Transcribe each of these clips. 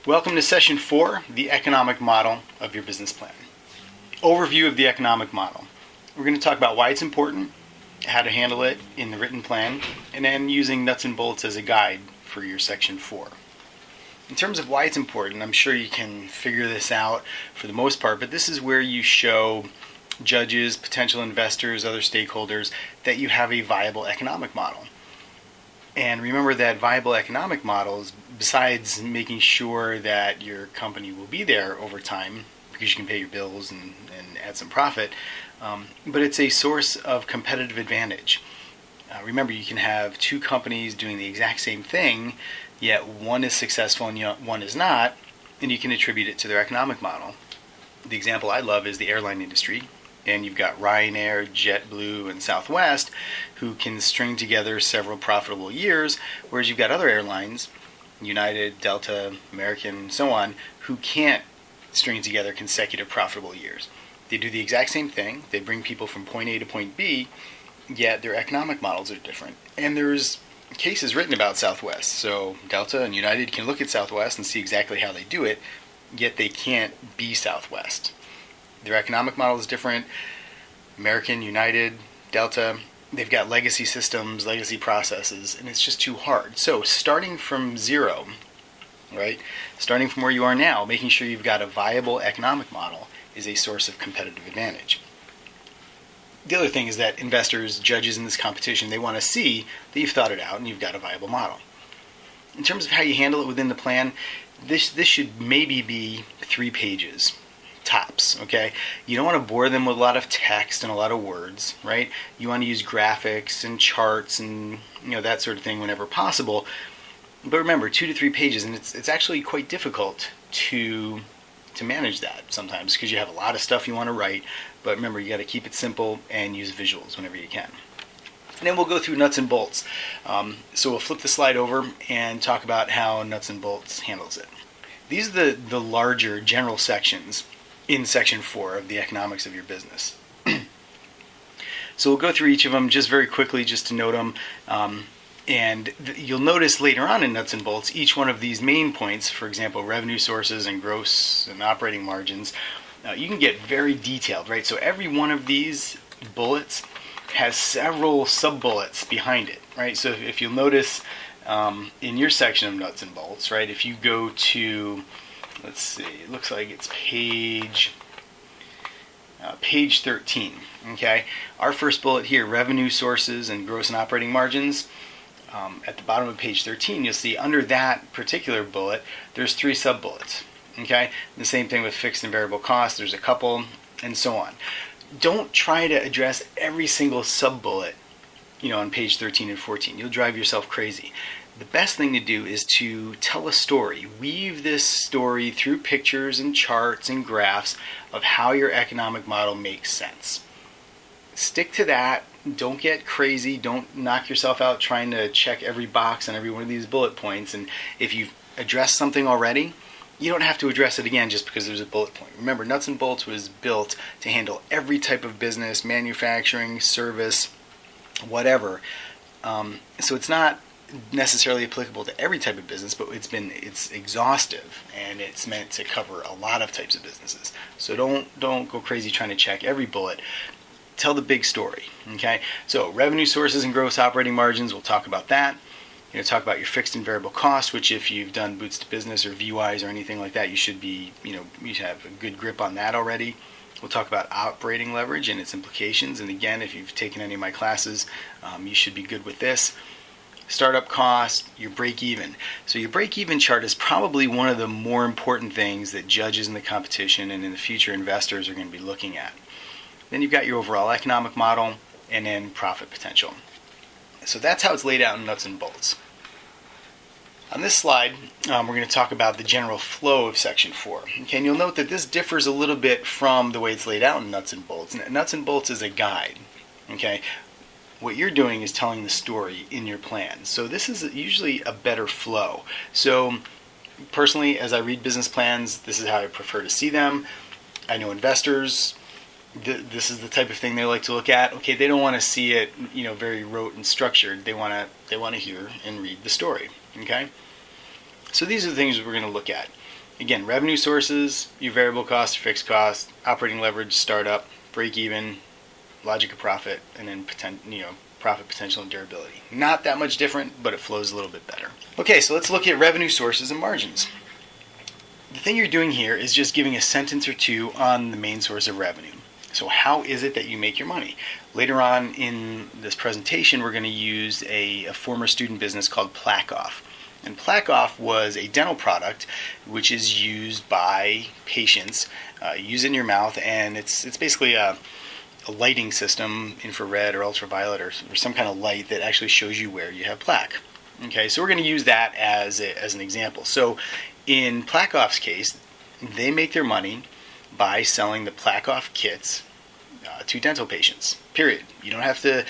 Welcome to session 4, the economic model of your business plan. Overview of the economic model. We're going to talk about why it's important, how to handle it in the written plan, and then using nuts and bolts as a guide for your section 4. In terms of why it's important, I'm sure you can figure this out for the most part, but this is where you show judges, potential investors, other stakeholders that you have a viable economic model. And remember that viable economic models, besides making sure that your company will be there over time, because you can pay your bills and add some profit, but it's a source of competitive advantage. Remember, you can have two companies doing the exact same thing, yet one is successful and one is not, and you can attribute it to their economic model. The example I love is the airline industry. And you've got Ryanair, JetBlue, and Southwest who can string together several profitable years, whereas you've got other airlines, United, Delta, American, and so on, who can't string together consecutive profitable years. They do the exact same thing. They bring people from point A to point B, yet their economic models are different. And there's cases written about Southwest. So Delta and United can look at Southwest and see exactly how they do it, yet they can't be Southwest. Their economic model is different. American, United, Delta, they've got legacy systems, legacy processes, and it's just too hard. So starting from zero, right? Starting from where you are now, making sure you've got a viable economic model is a source of competitive advantage. The other thing is that investors, judges in this competition, they want to see that you've thought it out and you've got a viable model. In terms of how you handle it within the plan, this should maybe be 3 pages. Tops, okay? You don't want to bore them with a lot of text and a lot of words, right? You want to use graphics and charts and that sort of thing whenever possible. But remember, 2 to 3 pages, and it's actually quite difficult to manage that sometimes because you have a lot of stuff you want to write. But remember, you got to keep it simple and use visuals whenever you can. And then we'll go through nuts and bolts. So we'll flip the slide over and talk about how nuts and bolts handles it. These are the larger general sections in section 4 of the economics of your business. So we'll go through each of them just very quickly just to note them. You'll notice later on in nuts and bolts, each one of these main points, for example, revenue sources and gross and operating margins, you can get very detailed, right? So every one of these bullets has several sub-bullets behind it, right? So if you'll notice in your section of nuts and bolts, right, if you go to, let's see, it looks like it's page 13, okay? Our first bullet here, revenue sources and gross and operating margins. At the bottom of page 13, you'll see under that particular bullet, there's 3 sub-bullets, okay? The same thing with fixed and variable costs, there's a couple, and so on. Don't try to address every single sub-bullet, on page 13 and 14. You'll drive yourself crazy. The best thing to do is to tell a story. Weave this story through pictures and charts and graphs of how your economic model makes sense. Stick to that. Don't get crazy. Don't knock yourself out trying to check every box on every one of these bullet points. And if you've addressed something already, you don't have to address it again just because there's a bullet point. Remember, Nuts and Bolts was built to handle every type of business, manufacturing, service, whatever. So it's not necessarily applicable to every type of business, but it's exhaustive and it's meant to cover a lot of types of businesses. So don't go crazy trying to check every bullet. Tell the big story, okay? So revenue sources and gross operating margins, we'll talk about that. Talk about your fixed and variable costs, which if you've done Boots to Business or VWise or anything like that, you should be, you should have a good grip on that already. We'll talk about operating leverage and its implications. And again, if you've taken any of my classes, you should be good with this. Startup cost, your break-even. So your break-even chart is probably one of the more important things that judges in the competition and in the future investors are going to be looking at. Then you've got your overall economic model and then profit potential. So that's how it's laid out in nuts and bolts. On this slide, we're going to talk about the general flow of section 4. Okay, and you'll note that this differs a little bit from the way it's laid out in nuts and bolts. Nuts and bolts is a guide. Okay, what you're doing is telling the story in your plan. So this is usually a better flow. So personally, as I read business plans, this is how I prefer to see them. I know investors, this is the type of thing they like to look at. Okay, they don't want to see it, very rote and structured. They want to hear and read the story. Okay, so these are the things we're going to look at. Again, revenue sources, your variable cost, fixed cost, operating leverage, startup, break even, logic of profit, and then profit potential and durability. Not that much different, but it flows a little bit better. Okay, so let's look at revenue sources and margins. The thing you're doing here is just giving a sentence or two on the main source of revenue. So how is it that you make your money? Later on in this presentation, we're going to use a former student business called Plaque-Off. And Plaque-Off was a dental product which is used by patients. Use it in your mouth, and it's basically a lighting system, infrared or ultraviolet or some kind of light that actually shows you where you have plaque. Okay, so we're going to use that as an example. So in Plaque-Off's case, they make their money by selling the Plaque-Off kits to dental patients, period. You don't have to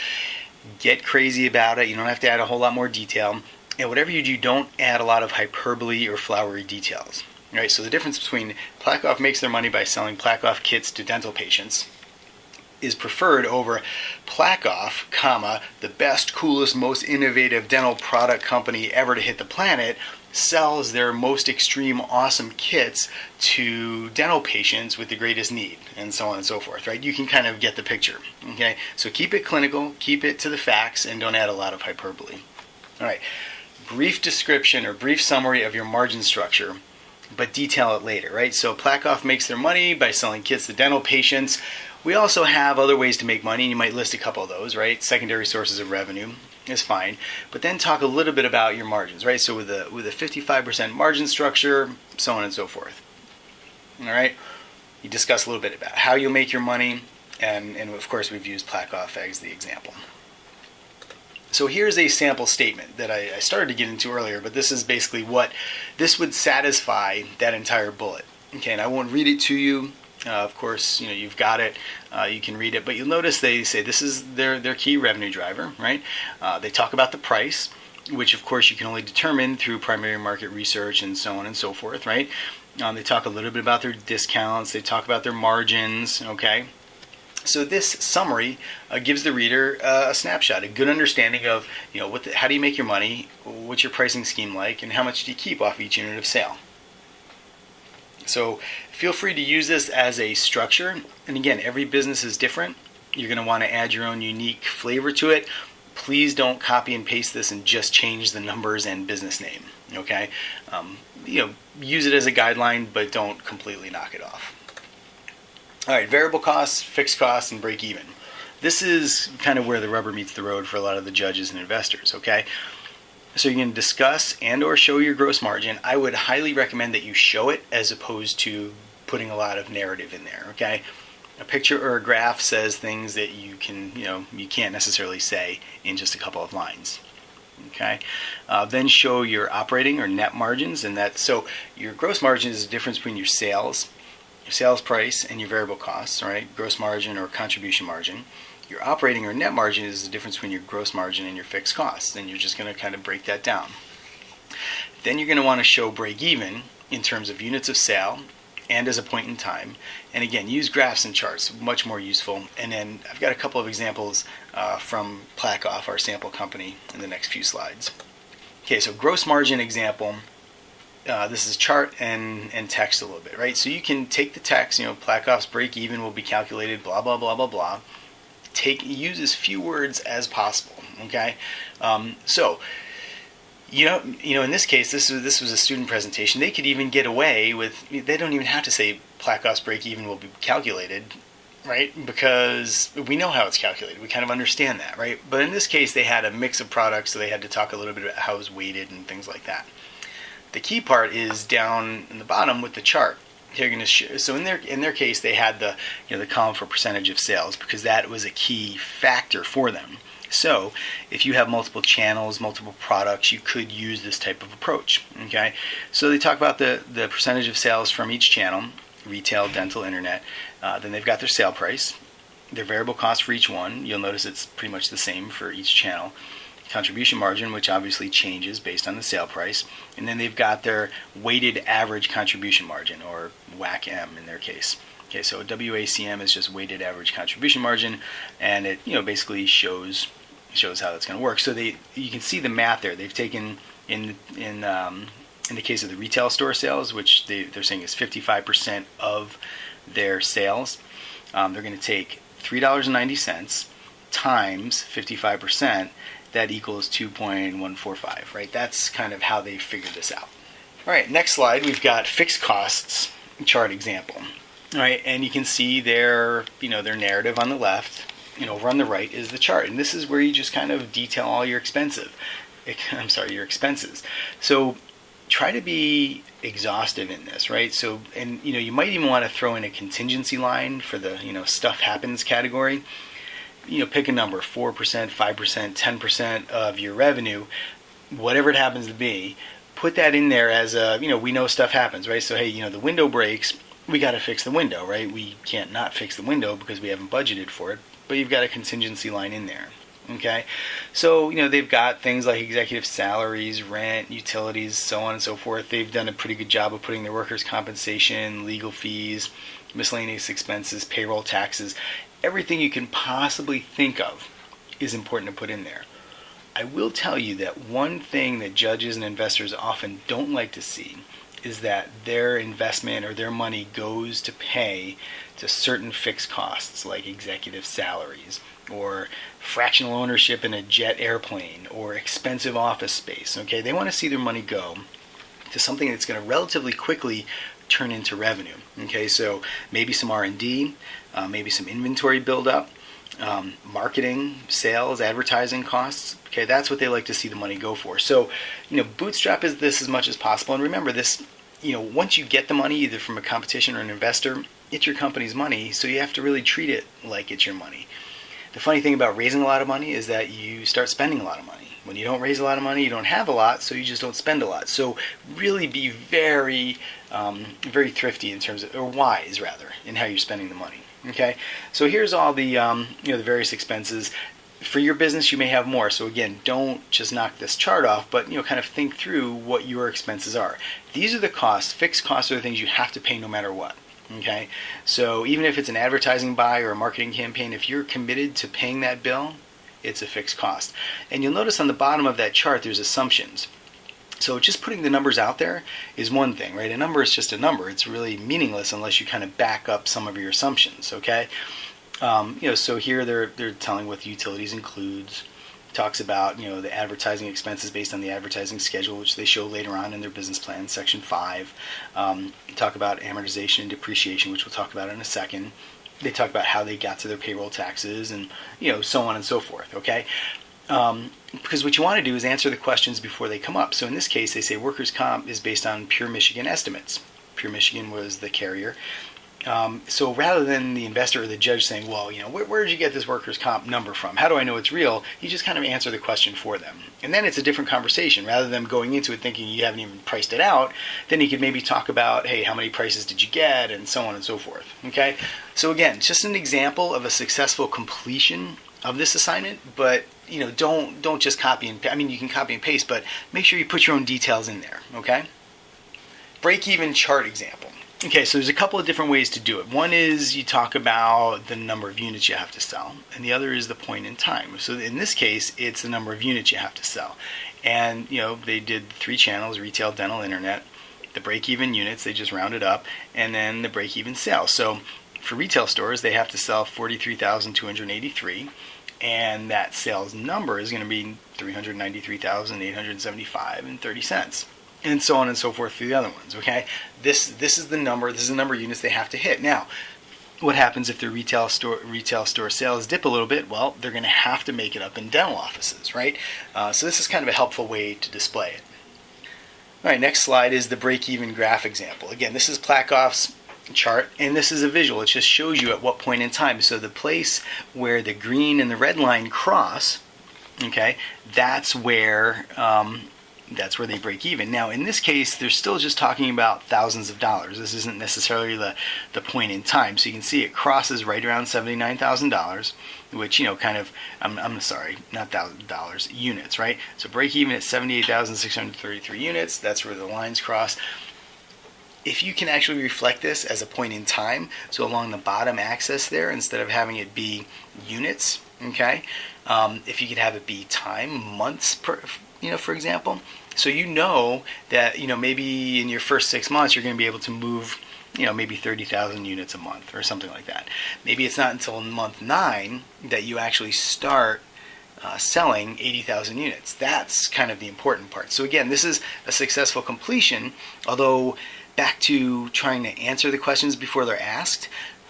get crazy about it. You don't have to add a whole lot more detail. And whatever you do, don't add a lot of hyperbole or flowery details. Right? So the difference between Plaque-Off makes their money by selling Plaque-Off kits to dental patients is preferred over Plaque-Off, the best, coolest, most innovative dental product company ever to hit the planet, sells their most extreme, awesome kits to dental patients with the greatest need, and so on and so forth, right? You can kind of get the picture, okay? So keep it clinical, keep it to the facts, and don't add a lot of hyperbole. All right, brief description or brief summary of your margin structure, but detail it later, right? So Plaque-Off makes their money by selling kits to dental patients. We also have other ways to make money, and you might list a couple of those, right? Secondary sources of revenue is fine, but then talk a little bit about your margins, right? So with a 55% margin structure, so on and so forth. All right, you discuss a little bit about how you'll make your money, and of course we've used Plaque-Off as the example. So here's a sample statement that I started to get into earlier, but this is basically what this would satisfy that entire bullet. Okay, and I won't read it to you. Of course, you've got it. You can read it, but you'll notice they say this is their key revenue driver, right? They talk about the price, which of course you can only determine through primary market research and so on and so forth, right? They talk a little bit about their discounts. They talk about their margins, okay? So this summary gives the reader a snapshot, a good understanding of how do you make your money, what's your pricing scheme like, and how much do you keep off each unit of sale. So feel free to use this as a structure. And again, every business is different. You're going to want to add your own unique flavor to it. Please don't copy and paste this and just change the numbers and business name. Okay, use it as a guideline, but don't completely knock it off. All right, variable costs, fixed costs, and break even. This is kind of where the rubber meets the road for a lot of the judges and investors. Okay. So you can discuss and or show your gross margin. I would highly recommend that you show it as opposed to putting a lot of narrative in there, okay? A picture or a graph says things that you can't necessarily say in just a couple of lines, okay? Then show your operating or net margins, and so your gross margin is the difference between your sales price, and your variable costs, right? Gross margin or contribution margin. Your operating or net margin is the difference between your gross margin and your fixed costs, and you're just going to kind of break that down. Then you're going to want to show break even in terms of units of sale and as a point in time. And again, use graphs and charts, much more useful. And then I've got a couple of examples from Plaque-Off, our sample company, in the next few slides. Okay, so gross margin example. This is chart and text a little bit, right? So you can take the text, Plaque-Off's break even will be calculated, blah, blah, blah, blah, blah. Use as few words as possible, okay? So, in this case, this was a student presentation. They could even get away with, they don't even have to say Plaque-Off's break even will be calculated, right? Because we know how it's calculated. We kind of understand that, right? But in this case, they had a mix of products, so they had to talk a little bit about how it was weighted and things like that. The key part is down in the bottom with the chart. They're going to so in their case, they had the the column for percentage of sales because that was a key factor for them. So if you have multiple channels, multiple products, you could use this type of approach. Okay, so they talk about the percentage of sales from each channel: retail, dental, internet. Then they've got their sale price, their variable cost for each one. You'll notice it's pretty much the same for each channel. Contribution margin, which obviously changes based on the sale price, and then they've got their weighted average contribution margin, or WACM in their case. Okay, so WACM is just weighted average contribution margin, and it basically shows how that's going to work. So you can see the math there. They've taken in In the case of the retail store sales, which they're saying is 55% of their sales, they're going to take $3.90 times 55%. That equals 2.145, right? That's kind of how they figured this out. All right, next slide, we've got fixed costs chart example. All right, and you can see their narrative on the left, and over on the right is the chart. And this is where you just kind of detail all your your expenses. So try to be exhaustive in this, right? So, and you might even want to throw in a contingency line for the, stuff happens category. Pick a number, 4%, 5%, 10% of your revenue, whatever it happens to be. Put that in there as a, we know stuff happens, right? So, hey, the window breaks, we got to fix the window, right? We can't not fix the window because we haven't budgeted for it, but you've got a contingency line in there, okay? So, they've got things like executive salaries, rent, utilities, so on and so forth. They've done a pretty good job of putting their workers' compensation, legal fees, miscellaneous expenses, payroll taxes. Everything you can possibly think of is important to put in there. I will tell you that one thing that judges and investors often don't like to see is that their investment or their money goes to pay to certain fixed costs like executive salaries or fractional ownership in a jet airplane or expensive office space. Okay, they want to see their money go to something that's going to relatively quickly turn into revenue. Okay, so maybe some R&D, maybe some inventory buildup, marketing, sales, advertising costs. Okay, that's what they like to see the money go for. So, bootstrap this as much as possible. And remember this, once you get the money, either from a competition or an investor, it's your company's money, so you have to really treat it like it's your money. The funny thing about raising a lot of money is that you start spending a lot of money. When you don't raise a lot of money, you don't have a lot, so you just don't spend a lot. So really be very, very thrifty in terms of, or wise rather, in how you're spending the money. Okay, so here's all the the various expenses. For your business, you may have more. So again, don't just knock this chart off, but kind of think through what your expenses are. These are the costs. Fixed costs are the things you have to pay no matter what. Okay, so even if it's an advertising buy or a marketing campaign, if you're committed to paying that bill, it's a fixed cost. And you'll notice on the bottom of that chart, there's assumptions. So just putting the numbers out there is one thing, right? A number is just a number. It's really meaningless unless you kind of back up some of your assumptions, okay? So here they're telling what the utilities includes. Talks about, the advertising expenses based on the advertising schedule, which they show later on in their business plan, section 5. Talk about amortization and depreciation, which we'll talk about in a second. They talk about how they got to their payroll taxes and, so on and so forth, okay? Because what you want to do is answer the questions before they come up. So in this case, they say workers' comp is based on Pure Michigan estimates. Pure Michigan was the carrier. So rather than the investor or the judge saying, well, where did you get this workers' comp number from? How do I know it's real? You just kind of answer the question for them. And then it's a different conversation. Rather than going into it thinking you haven't even priced it out, then you could maybe talk about, hey, how many prices did you get, and so on and so forth. Okay? So again, just an example of a successful completion of this assignment, but don't just copy and paste. I mean, you can copy and paste, but make sure you put your own details in there, okay? Break-even chart example. Okay, so there's a couple of different ways to do it. One is you talk about the number of units you have to sell, and the other is the point in time. So in this case, it's the number of units you have to sell. And, they did 3 channels, retail, dental, internet. The break-even units, they just rounded up, and then the break-even sales. So for retail stores, they have to sell 43,283, and that sales number is going to be 393,875 and 30 cents. And so on and so forth for the other ones, okay? This is the number of units they have to hit. Now, what happens if the retail store sales dip a little bit? Well, they're going to have to make it up in dental offices, right? So this is kind of a helpful way to display it. All right, next slide is the break-even graph example. Again, this is Plakoff's chart, and this is a visual. It just shows you at what point in time. So the place where the green and the red line cross, okay, that's where they break even. Now, in this case, they're still just talking about thousands of dollars. This isn't necessarily the point in time. So you can see it crosses right around $79,000, which, kind of, I'm sorry, not $1,000, units, right? So break even at 78,633 units. That's where the lines cross. If you can actually reflect this as a point in time, so along the bottom axis there, instead of having it be units, okay, if you could have it be time, months for example. So you know that, maybe in your first 6 months you're going to be able to move, maybe 30,000 units a month or something like that. Maybe it's not until month 9 that you actually start selling 80,000 units. That's kind of the important part. So again, this is a successful completion, although back to trying to answer the questions before they're asked,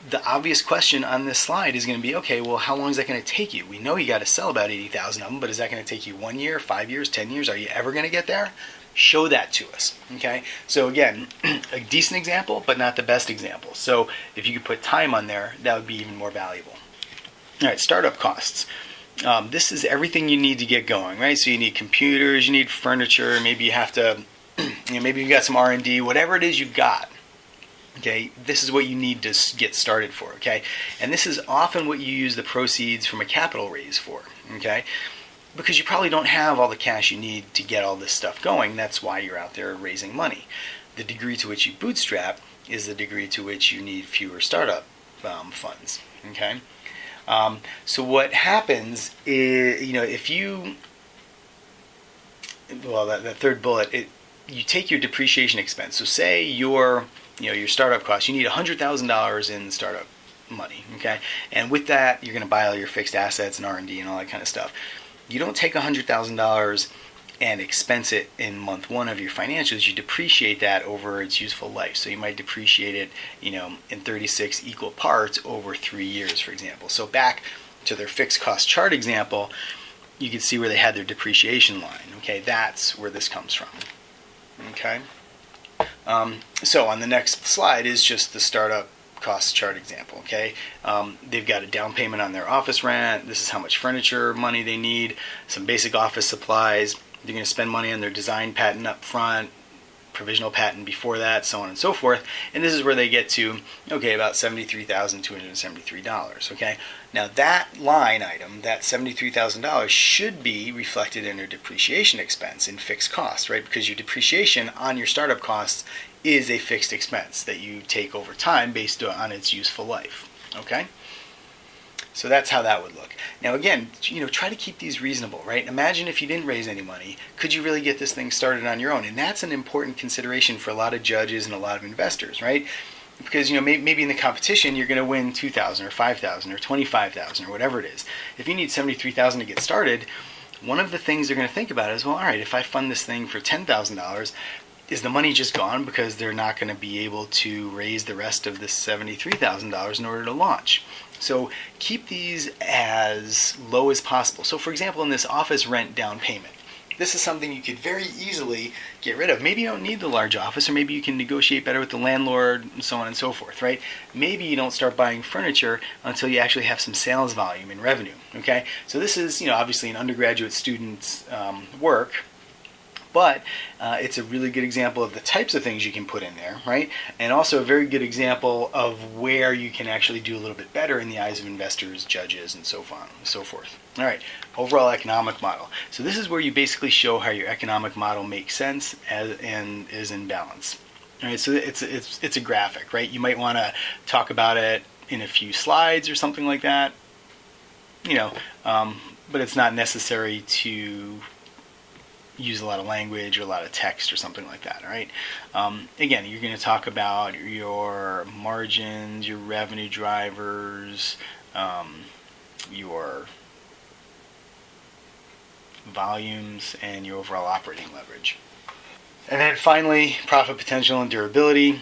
the obvious question on this slide is going to be, okay, well, how long is that going to take you? We know you got to sell about 80,000 of them, but is that going to take you 1 year, 5 years, 10 years? Are you ever going to get there? Show that to us, okay? So again, a decent example, but not the best example. So if you could put time on there, that would be even more valuable. All right, startup costs. This is everything you need to get going, right? So you need computers, you need furniture, maybe you have to, maybe you got some R&D, whatever it is you've got. Okay, this is what you need to get started for, okay? And this is often what you use the proceeds from a capital raise for, okay? Because you probably don't have all the cash you need to get all this stuff going. That's why you're out there raising money. The degree to which you bootstrap is the degree to which you need fewer startup funds, okay? So what happens is, if you, well, that third bullet, you take your depreciation expense. So say your startup costs, you need $100,000 in startup money, okay? And with that, you're going to buy all your fixed assets and R&D and all that kind of stuff. You don't take $100,000 and expense it in month 1 of your financials. You depreciate that over its useful life. So you might depreciate it, in 36 equal parts over 3 years, for example. So back to their fixed cost chart example, you can see where they had their depreciation line. Okay, that's where this comes from. Okay. So on the next slide is just the startup cost chart example. Okay, they've got a down payment on their office rent. This is how much furniture money they need, some basic office supplies. They're going to spend money on their design patent up front, provisional patent before that, so on and so forth. And this is where they get to, okay, about $73,273. Okay, now that line item, that $73,000, should be reflected in their depreciation expense in fixed costs, right? Because your depreciation on your startup costs is a fixed expense that you take over time based on its useful life. Okay, so that's how that would look. Now again, try to keep these reasonable, right? Imagine if you didn't raise any money, could you really get this thing started on your own? And that's an important consideration for a lot of judges and a lot of investors, right? Because maybe in the competition you're going to win 2,000 or 5,000 or 25,000 or whatever it is. If you need 73,000 to get started, one of the things they're going to think about is, well, all right, if I fund this thing for $10,000, is the money just gone because they're not going to be able to raise the rest of this $73,000 in order to launch? So keep these as low as possible. So for example, in this office rent down payment, this is something you could very easily get rid of. Maybe you don't need the large office, or maybe you can negotiate better with the landlord and so on and so forth, right? Maybe you don't start buying furniture until you actually have some sales volume and revenue, okay? So this is, obviously an undergraduate student's work, but it's a really good example of the types of things you can put in there, right? And also a very good example of where you can actually do a little bit better in the eyes of investors, judges, and so on and so forth. All right, overall economic model. So this is where you basically show how your economic model makes sense and is in balance. All right, so it's a graphic, right? You might want to talk about it in a few slides or something like that, but it's not necessary to use a lot of language or a lot of text or something like that, all right? Again, you're going to talk about your margins, your revenue drivers, your volumes, and your overall operating leverage. And then finally, profit potential and durability.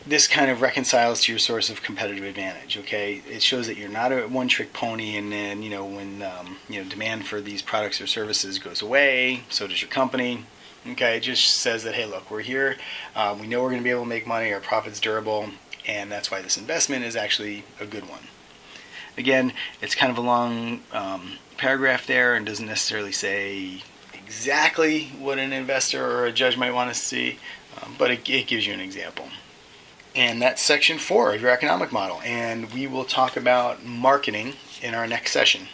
This kind of reconciles to your source of competitive advantage, okay? It shows that you're not a one-trick pony, and then, when demand for these products or services goes away, so does your company, okay? It just says that, hey, look, we're here, we know we're going to be able to make money, our profit's durable, and that's why this investment is actually a good one. Again, it's kind of a long paragraph there and doesn't necessarily say exactly what an investor or a judge might want to see, but it gives you an example. And that's section 4 of your economic model. And we will talk about marketing in our next session.